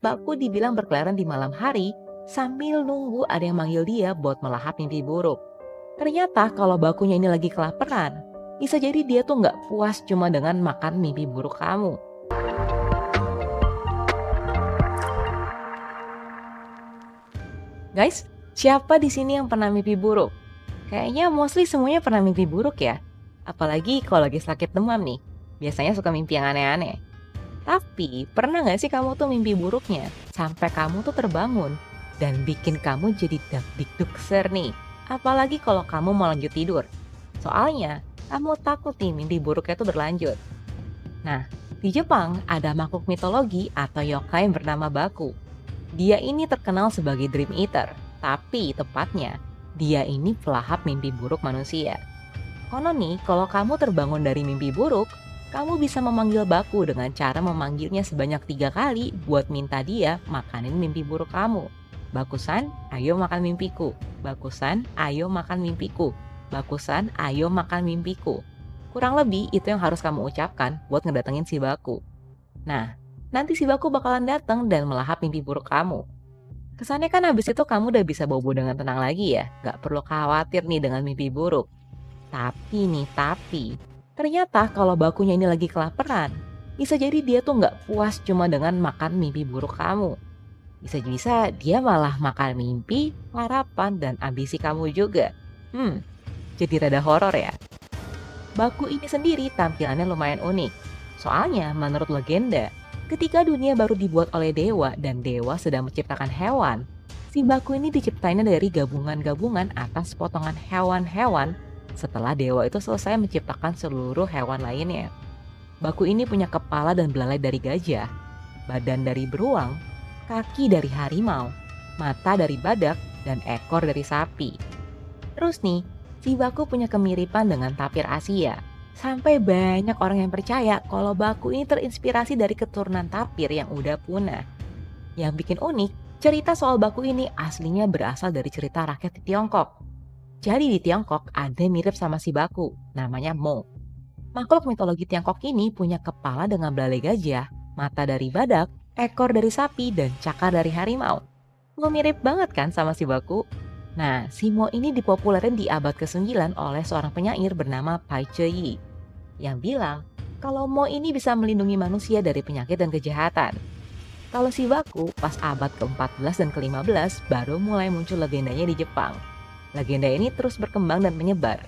Baku dibilang berkeliaran di malam hari sambil nunggu ada yang manggil dia buat melahap mimpi buruk. Ternyata kalau Bakunya ini lagi kelaparan, bisa jadi dia tuh nggak puas cuma dengan makan mimpi buruk kamu. Guys, siapa di sini yang pernah mimpi buruk? Kayaknya mostly semuanya pernah mimpi buruk ya. Apalagi kalau lagi sakit demam nih. Biasanya suka mimpi yang aneh-aneh. Tapi pernah nggak sih kamu tuh mimpi buruknya sampai kamu tuh terbangun dan bikin kamu jadi dikdukser nih. Apalagi kalau kamu mau lanjut tidur. Soalnya kamu takut nih mimpi buruknya tuh berlanjut. Nah, di Jepang ada makhluk mitologi atau yokai yang bernama Baku. Dia ini terkenal sebagai dream eater, tapi tepatnya dia ini pelahap mimpi buruk manusia. Konon nih, kalau kamu terbangun dari mimpi buruk, kamu bisa memanggil Baku dengan cara memanggilnya sebanyak 3 kali buat minta dia makanin mimpi buruk kamu. Bakusan, ayo makan mimpiku. Bakusan, ayo makan mimpiku. Bakusan, ayo makan mimpiku. Kurang lebih itu yang harus kamu ucapkan buat ngedatengin si Baku. Nah, nanti si Baku bakalan datang dan melahap mimpi buruk kamu. Kesannya kan habis itu kamu udah bisa bobo dengan tenang lagi ya, gak perlu khawatir nih dengan mimpi buruk. Tapi, ternyata kalau Bakunya ini lagi kelaparan, bisa jadi dia tuh nggak puas cuma dengan makan mimpi buruk kamu. Bisa-bisa dia malah makan mimpi, harapan, dan ambisi kamu juga. Jadi rada horor ya. Baku ini sendiri tampilannya lumayan unik. Soalnya menurut legenda, ketika dunia baru dibuat oleh dewa dan dewa sedang menciptakan hewan, si Baku ini diciptainnya dari gabungan-gabungan atas potongan hewan-hewan setelah dewa itu selesai menciptakan seluruh hewan lainnya. Baku ini punya kepala dan belalai dari gajah, badan dari beruang, kaki dari harimau, mata dari badak, dan ekor dari sapi. Terus nih, si Baku punya kemiripan dengan tapir Asia. Sampai banyak orang yang percaya kalau Baku ini terinspirasi dari keturunan tapir yang udah punah. Yang bikin unik, cerita soal Baku ini aslinya berasal dari cerita rakyat di Tiongkok. Jadi di Tiongkok ada yang mirip sama si Baku, namanya Mo. Makhluk mitologi Tiongkok ini punya kepala dengan belalai gajah, mata dari badak, ekor dari sapi, dan cakar dari harimau. Nggak mirip banget kan sama si Baku? Nah, si Mo ini dipopulerin di abad ke-9 oleh seorang penyair bernama Pai Cheye yang bilang kalau Mo ini bisa melindungi manusia dari penyakit dan kejahatan. Kalau si Baku pas abad ke-14 dan ke-15 baru mulai muncul legendanya di Jepang. Legenda ini terus berkembang dan menyebar.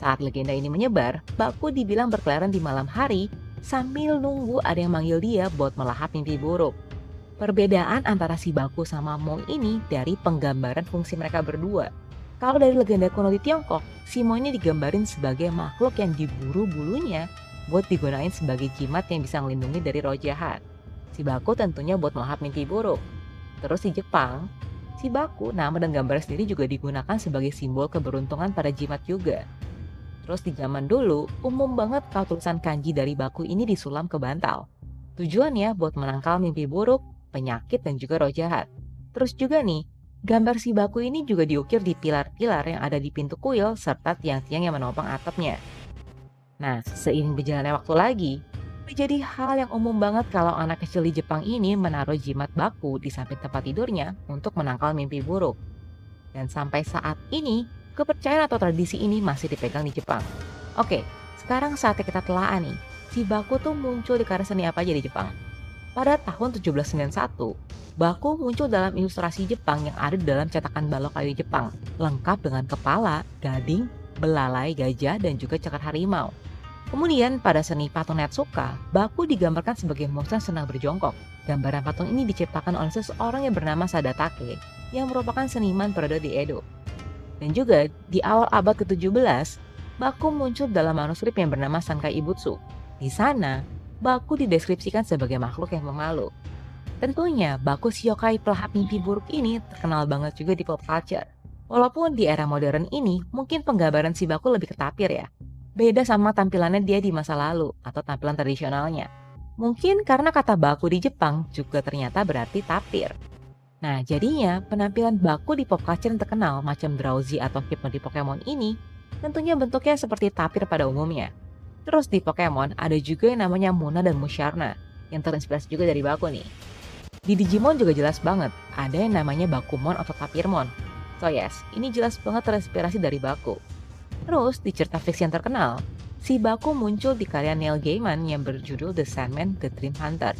Saat legenda ini menyebar, Baku dibilang berkeliaran di malam hari sambil nunggu ada yang manggil dia buat melahap mimpi buruk. Perbedaan antara si Baku sama Mo ini dari penggambaran fungsi mereka berdua. Kalau dari legenda kuno di Tiongkok, si Mo ini digambarin sebagai makhluk yang diburu bulunya buat digunain sebagai jimat yang bisa melindungi dari roh jahat. Si Baku tentunya buat melahap mimpi buruk. Terus di Jepang, si Baku nama dan gambar sendiri juga digunakan sebagai simbol keberuntungan pada jimat juga. Terus di zaman dulu, umum banget kalau tulisan kanji dari Baku ini disulam ke bantal. Tujuannya buat menangkal mimpi buruk, penyakit, dan juga roh jahat. Terus juga nih, gambar si Baku ini juga diukir di pilar-pilar yang ada di pintu kuil serta tiang-tiang yang menopang atapnya. Nah, seiring berjalannya waktu lagi, menjadi hal yang umum banget kalau anak kecil di Jepang ini menaruh jimat Baku di samping tempat tidurnya untuk menangkal mimpi buruk. Dan sampai saat ini, kepercayaan atau tradisi ini masih dipegang di Jepang. Oke, sekarang saatnya kita telaah nih. Si Baku tuh muncul di karya seni apa aja di Jepang? Pada tahun 1791, Baku muncul dalam ilustrasi Jepang yang ada di dalam cetakan balok kayu Jepang, lengkap dengan kepala, gading, belalai gajah, dan juga cakar harimau. Kemudian pada seni patung Netsuka, Baku digambarkan sebagai monster yang sedang berjongkok. Gambaran patung ini diciptakan oleh seseorang yang bernama Sadatake, yang merupakan seniman periode di Edo. Dan juga di awal abad ke-17, Baku muncul dalam manuskrip yang bernama Sankai Ibutsu. Di sana, Baku dideskripsikan sebagai makhluk yang pemalu. Tentunya, Baku si yokai pelahap mimpi buruk ini terkenal banget juga di pop culture. Walaupun di era modern ini, mungkin penggambaran si Baku lebih ketapir ya. Beda sama tampilannya dia di masa lalu atau tampilan tradisionalnya. Mungkin karena kata Baku di Jepang juga ternyata berarti tapir. Nah, jadinya penampilan Baku di pop culture yang terkenal macam Drowsy atau Hypno di Pokemon ini tentunya bentuknya seperti tapir pada umumnya. Terus di Pokemon ada juga yang namanya Munna dan Musharna yang terinspirasi juga dari Baku nih. Di Digimon juga jelas banget, ada yang namanya Bakumon atau Tapirmon. So yes, ini jelas banget terinspirasi dari Baku. Terus di cerita fiksi yang terkenal, si Baku muncul di karya Neil Gaiman yang berjudul The Sandman: The Dream Hunter.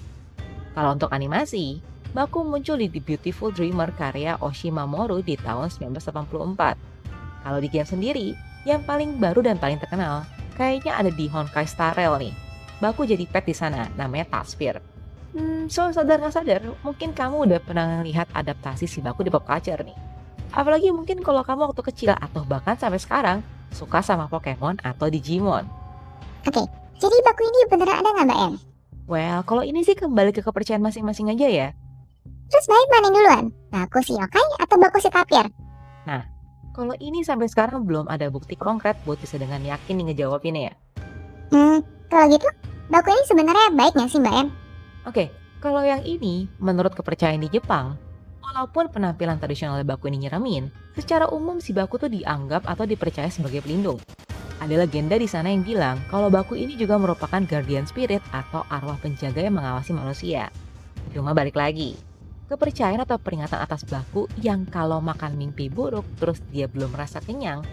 Kalau untuk animasi, Baku muncul di The Beautiful Dreamer karya Oshimamoru di tahun 1984. Kalau di game sendiri, yang paling baru dan paling terkenal, kayaknya ada di Honkai Star Rail nih. Baku jadi pet di sana, namanya Tatsphere. So sadar nggak sadar, mungkin kamu udah pernah lihat adaptasi si Baku di pop culture nih. Apalagi mungkin kalau kamu waktu kecil atau bahkan sampai sekarang suka sama Pokemon atau Digimon. Oke, jadi Baku ini beneran ada nggak Mbak Em? Well, kalau ini sih kembali ke kepercayaan masing-masing aja ya. Terus Mbak Em mana yang duluan? Baku si yokai atau Baku si tapir? Kalau ini sampai sekarang belum ada bukti konkret buat bisa dengan yakin nih ngejawabinnya ya. Kalau gitu, Baku ini sebenarnya baik nggak sih Mbak Em? Oke, kalau yang ini menurut kepercayaan di Jepang, walaupun penampilan tradisional Baku ini nyeremin, secara umum si Baku tuh dianggap atau dipercaya sebagai pelindung. Ada legenda di sana yang bilang kalau Baku ini juga merupakan guardian spirit atau arwah penjaga yang mengawasi manusia. Cuma balik lagi, kepercayaan atau peringatan atas Baku yang kalau makan mimpi buruk terus dia belum merasa kenyang,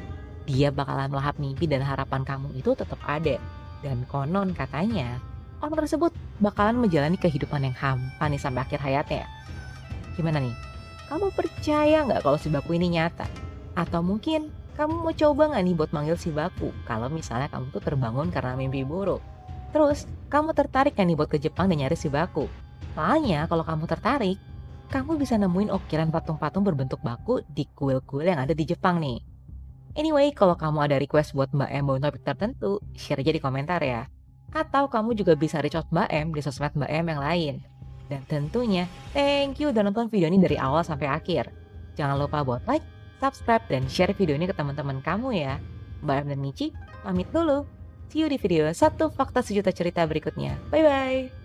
dia bakalan melahap mimpi dan harapan kamu itu tetap ada. Dan konon katanya, orang tersebut bakalan menjalani kehidupan yang hampa nih sampai akhir hayatnya. Gimana nih? Kamu percaya nggak kalau si Baku ini nyata? Atau mungkin kamu mau coba nggak nih buat manggil si Baku kalau misalnya kamu tuh terbangun karena mimpi buruk? Terus, kamu tertarik nggak nih buat ke Jepang dan nyari si Baku? Soalnya kalau kamu tertarik, kamu bisa nemuin ukiran patung-patung berbentuk Baku di kuil-kuil yang ada di Jepang nih. Anyway, kalau kamu ada request buat Mbak Em bawain topik tertentu, share aja di komentar ya. Atau kamu juga bisa reach out Mbak Em di sosmed Mbak Em yang lain. Dan tentunya, thank you udah nonton video ini dari awal sampai akhir. Jangan lupa buat like, subscribe, dan share video ini ke teman-teman kamu ya. Mbak Em dan Michi, pamit dulu. See you di video 1 Fakta Sejuta Cerita berikutnya. Bye-bye!